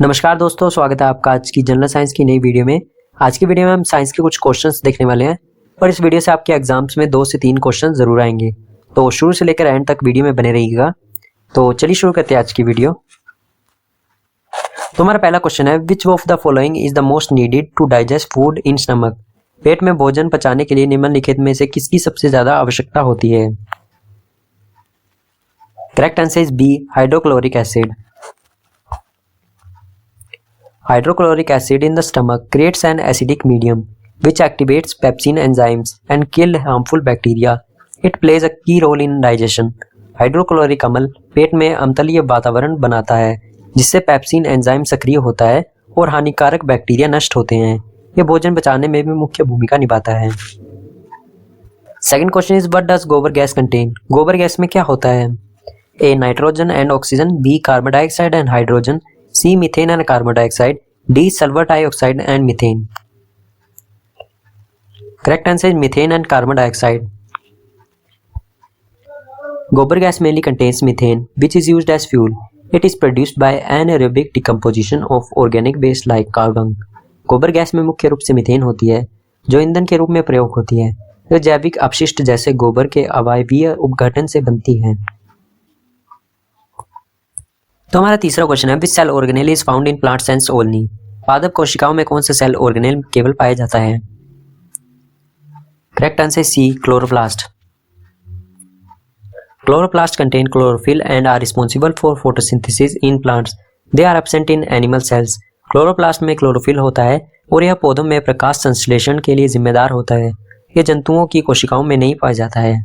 नमस्कार दोस्तों, स्वागत है आपका आज की जनरल साइंस की नई वीडियो में। आज की वीडियो में हम साइंस के कुछ क्वेश्चंस देखने वाले हैं और इस वीडियो से आपके एग्जाम्स में 2 से 3 क्वेश्चन जरूर आएंगे, तो शुरू से लेकर एंड तक वीडियो में बने रहिएगा। तो चलिए शुरू करते हैं आज की वीडियो। तो हमारा पहला क्वेश्चन है, which of the following is the most needed to digest food in stomach? पेट में भोजन पचाने के लिए निम्नलिखित में से किसकी सबसे ज्यादा आवश्यकता होती है? Correct answer is B, hydrochloric acid. Hydrochloric acid in the stomach creates an acidic medium which activates pepsin enzymes and kill harmful bacteria. It plays a key role in digestion. Hydrochloric अम्ल पेट में अम्लीय वातावरण बनाता है जिससे pepsin enzyme सक्रिय होता है और हानिकारक बैक्टीरिया नष्ट होते हैं। यह भोजन पचाने में भी मुख्य भूमिका निभाता है। Second question is, what does gobar gas contain? गोबर गैस में क्या होता है? A, nitrogen and oxygen, B, carbon dioxide and hydrogen, C, methane and carbon dioxide, D, sulfur dioxide and methane. Correct answer is methane and carbon dioxide. Gobar gas mainly contains methane, which is used as fuel. It is produced by anaerobic decomposition of organic waste like carbon. गोबर gas में मुख्य रूप से methane होती है जो ईंधन के रूप में प्रयोग होती है। यह जैविक अपशिष्ट जैसे गोबर के अवायवीय अपघटन से बनती है। तो हमारा तीसरा क्वेश्चन है, which cell organelle is found in plants and only? पादप कोशिकाओं में कौन सा सेल ऑर्गेनेल केवल पाया जाता है? Correct answer C, chloroplast. Chloroplast contain chlorophyll and are responsible for photosynthesis in plants. They are absent in animal cells. Chloroplast में क्लोरोफिल होता है और यह पौधों में प्रकाश संश्लेषण के लिए जिम्मेदार होता है। यह जंतुओं की कोशिकाओं में नहीं पाया जाता है।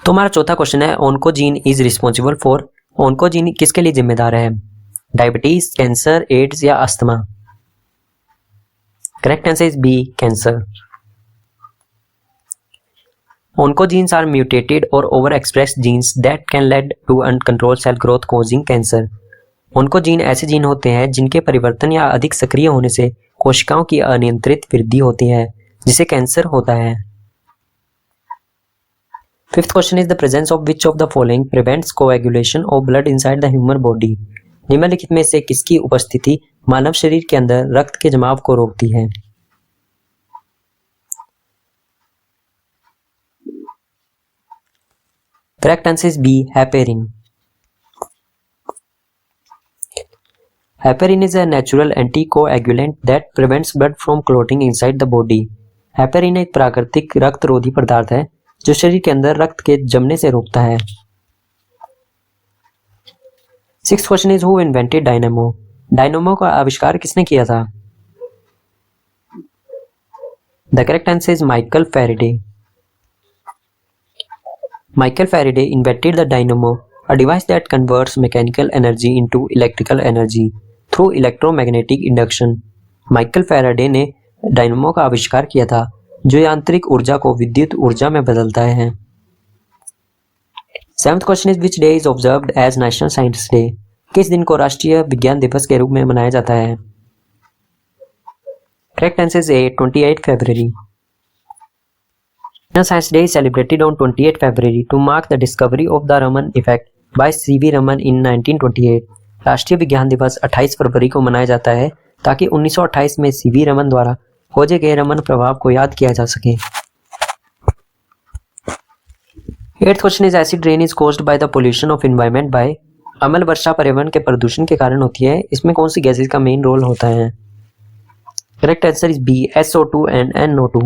तो हमारा चौथा क्वेश्चन है, oncogene is responsible for? Oncogene किसके लिए जिम्मेदार है? डायबिटीज, कैंसर, एड्स या asthma? Correct answer is B, cancer. Oncogenes are mutated और over expressed genes that can lead to uncontrolled cell growth causing cancer. Oncogene ऐसे gene होते हैं जिनके परिवर्तन या अधिक सक्रिय होने से कोशिकाओं की अनियंत्रित वृद्धि होती है जिसे कैंसर होता है। Fifth question is, the presence of which of the following prevents coagulation of blood inside the human body? निम्नलिखित में से किसकी उपस्थिति मानव शरीर के अंदर रक्त के जमाव को रोकती है? Correct answer is B, heparin. Heparin is a natural anticoagulant that prevents blood from clotting inside the body. Heparin एक प्राकृतिक रक्त रोधी पदार्थ है जो शरीर के अंदर रक्त के जमने से रोकता है। Sixth question is, who invented dynamo? Dynamo का आविष्कार किसने किया था? The correct answer is Michael Faraday. Michael Faraday invented the dynamo, a device that converts mechanical energy into electrical energy through electromagnetic induction. Michael Faraday ने dynamo का आविष्कार किया था जो यांत्रिक ऊर्जा को विद्युत ऊर्जा में बदलता है। Seventh question is, which day is observed as national science day? किस दिन को राष्ट्रीय विज्ञान दिवस के रूप में मनाया जाता है? Correct answer is A, 28 February. National science day is celebrated on 28 February to mark the discovery of the Raman effect by CV Raman in 1928। राष्ट्रीय विज्ञान दिवस 28 फरवरी को मनाया जाता है ताकि 1928 में सीवी रमन द्वारा खोजे गए रमन प्रभाव को याद किया जा सके। Eighth question is, acid rain is caused by the pollution of environment by? अम्ल वर्षा पर्यावरण के प्रदूषण के कारण होती है। इसमें कौन सी गैसेस का मेन रोल होता है? Correct answer is B, SO2 and NO2।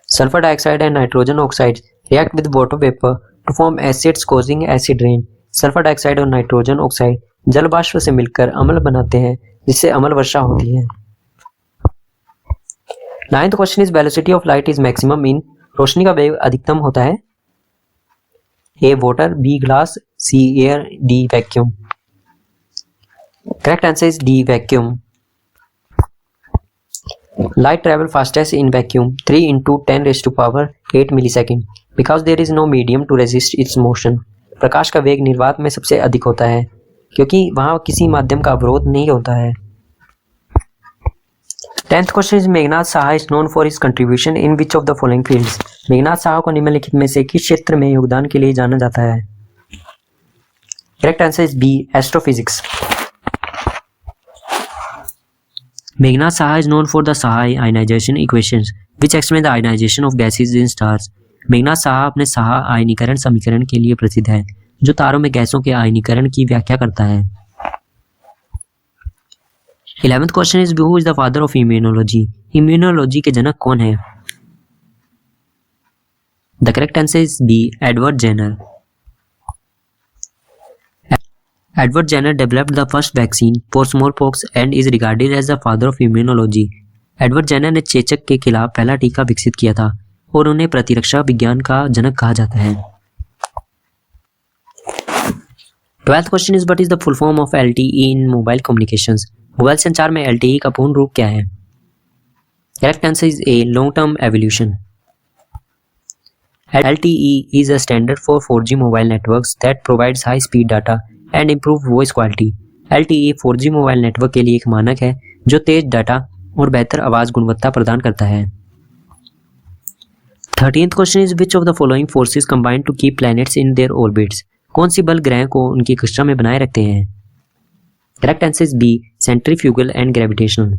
Sulphur dioxide and nitrogen oxide react with water vapour to form acids causing acid rain. Sulphur dioxide और नाइट्रोजन ऑक्साइड जल वाष्प से मिलकर अम्ल बनाते हैं जिससे अम्ल वर्षा होती है। Ninth question is, velocity of light is maximum in? रोशनी का वेग अधिकतम होता है। A, water, B, glass, C, air, D, vacuum. Correct answer is D, vacuum. Light travel fastest in vacuum 3 into 10⁸ millisecond because there is no medium to resist its motion. प्रकाश का वेग निर्वात में सबसे अधिक होता है क्योंकि वहां किसी माध्यम का अवरोध नहीं होता है। 10th question is Meghnath Saha is known for his contribution in which of the following fields. Meghnath Saha को निम्नलिखित में से किस क्षेत्र में योगदान के लिए जाना जाता है? Correct answer is B, astrophysics. Meghnad Saha is known for the Saha ionization equations which explain the ionization of gases in stars. Meghnath Saha अपने साहा आयनीकरण समीकरण के लिए प्रसिद्ध है जो तारों में गैसों के आयनीकरण की व्याख्या करता है। 11th question is who is the father of immunology. Immunology के जनक कौन है? The correct answer is B, Edward Jenner. Edward Jenner developed the first vaccine for smallpox and is regarded as the father of immunology. Edward Jenner ने चेचक के खिलाफ पहला टीका विकसित किया था और उन्हें प्रतिरक्षा विज्ञान का जनक कहा जाता है। 12th question is what is the full form of LTE in mobile communications. Mobile संचार में LTE का पूर्ण रूप क्या है? Correct answer is A, long term evolution. LTE is a standard for 4G mobile networks that provides high speed data and improved voice quality. LTE 4G mobile network के लिए एक मानक है जो तेज डाटा और बेहतर आवाज गुणवत्ता प्रदान करता है। 13th question is which of the following forces combine to keep planets in their orbits. कौन सी बल ग्रह को उनकी कक्षा में बनाए रखते हैं? Correct answer is B, centrifugal and gravitational.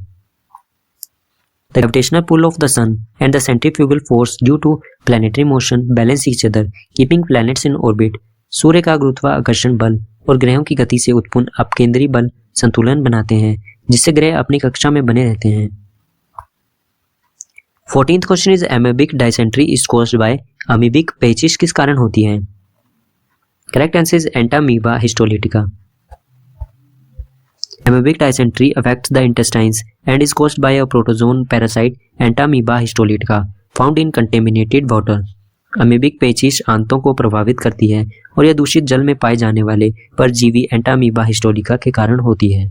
The gravitational pull of the sun and the centrifugal force due to planetary motion balance each other, keeping planets in orbit. सूर्य का गुरुत्वाकर्षण बल और ग्रहों की गति से उत्पन्न अपकेंद्री बल संतुलन बनाते हैं जिससे ग्रह अपनी कक्षा में बने रहते हैं। 14th question is amoebic dysentery is caused bye. Amoebic पेचिश किस कारण होती है? Correct answer is Entamoeba histolytica. Amoebic dysentery affects the intestines and is caused by a protozoan parasite Entamoeba histolytica found in contaminated water. Amoebic पेचिश आंतों को प्रभावित करती है और यह दूषित जल में पाए जाने वाले परजीवी एंटामीबा हिस्टोलिका के कारण होती है।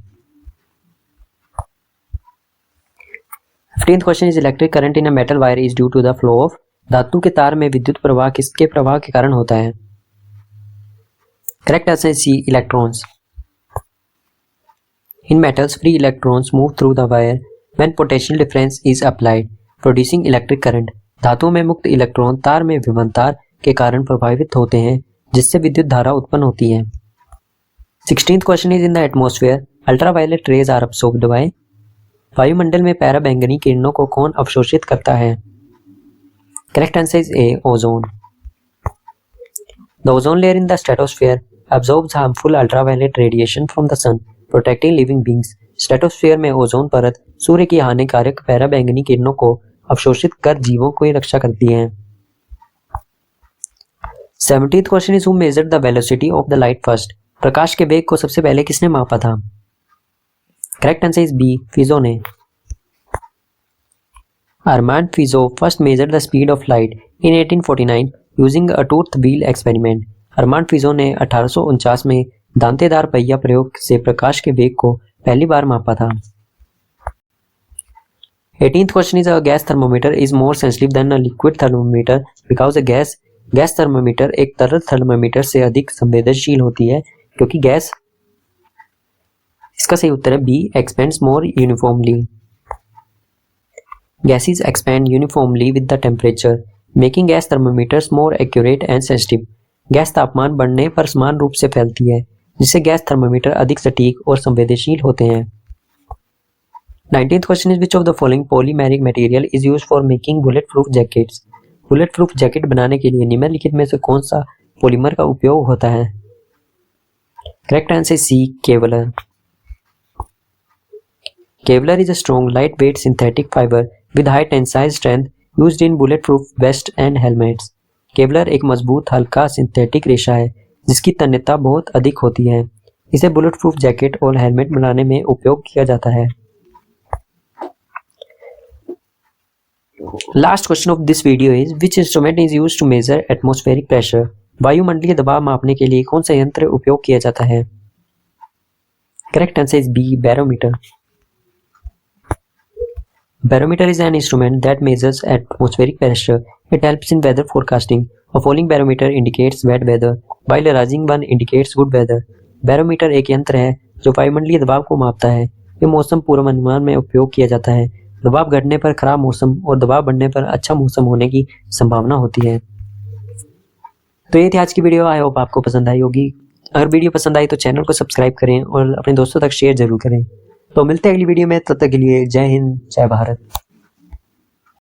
15th question is electric current in a metal wire is due to the flow of. धातु के तार में विद्युत प्रवाह किसके प्रवाह के कारण होता है? Correct answer C, electrons. In metals, free electrons move through the wire when potential difference is applied, producing electric current. धातुओं में मुक्त इलेक्ट्रॉन तार में विभवांतर के कारण प्रभावित होते हैं जिससे विद्युत धारा उत्पन्न होती है। 16th question is in the atmosphere ultraviolet rays are absorbed by. वायुमंडल में पराबैंगनी किरणों को कौन अवशोषित करता है? Correct answer is A, ozone. The ozone layer in the stratosphere absorbs harmful ultraviolet radiation from the sun, protecting living beings. Stratosphere में ओजोन परत सूर्य की हानिकारक पराबैंगनी किरणों को अवशोषित कर जीवों की रक्षा करती है। 17th question is who measured the velocity of the light first. प्रकाश के वेग को सबसे पहले किसने मापा था? Correct answer is B, Fizeau ने। Armand Fizeau first measured the speed of light in 1849 using a tooth wheel experiment. Armand Fizeau ने 1849 में दांतेदार पहिया प्रयोग से प्रकाश के वेग को पहली बार मापा था। 18th question is a gas thermometer is more sensitive then a liquid thermometer because a gas thermometer एक तरल थर्मोमीटर से अधिक संवेदनशील होती है क्योंकि गैस। इसका सही उत्तर है B, expands more uniformly. Gases expand uniformly with the temperature making gas thermometers more accurate and sensitive. Gas तापमान बढ़ने पर समान रूप से फैलती है जिससे गैस थर्मोमीटर अधिक सटीक और संवेदनशील होते हैं। 19th question is which of the following polymeric material is used for making bullet proof jackets. Bullet proof jacket बनाने के लिए निम्नलिखित में से कौन सा पॉलीमर का उपयोग होता है? Correct answer C, Kevlar. Kevlar is a strong light weight synthetic fibre with high tensile strength used in bullet proof vest and helmets. Kevlar एक मजबूत हल्का सिंथेटिक रेशा है जिसकी तन्यता बहुत अधिक होती है। इसे बुलेट प्रूफ जैकेट और हेलमेट बनाने में उपयोग किया जाता है। Last question of this video is which instrument is used to measure atmospheric pressure. वायुमंडलीय दबाव मापने के लिए कौन सा यंत्र उपयोग किया जाता है? Correct answer is B, barometer. Barometer is an instrument that measures atmospheric pressure. It helps in weather forecasting. A falling barometer indicates bad weather, while a rising one indicates good weather. Barometer एक यंत्र है जो वायुमंडलीय दबाव को मापता है। यह मौसम पूर्वानुमान में उपयोग किया जाता है दबाव घटने पर खराब मौसम और दबाव बढ़ने पर अच्छा मौसम होने की संभावना होती है। तो ये थी आज की वीडियो। आई होप आपको पसंद आई होगी। अगर वीडियो पसंद आई तो चैनल को सब्सक्राइब करें और अपने दोस्तों तक शेयर जरूर करें। तो मिलते हैं अगली वीडियो में, तब तक के लिए जय हिंद, जय भारत।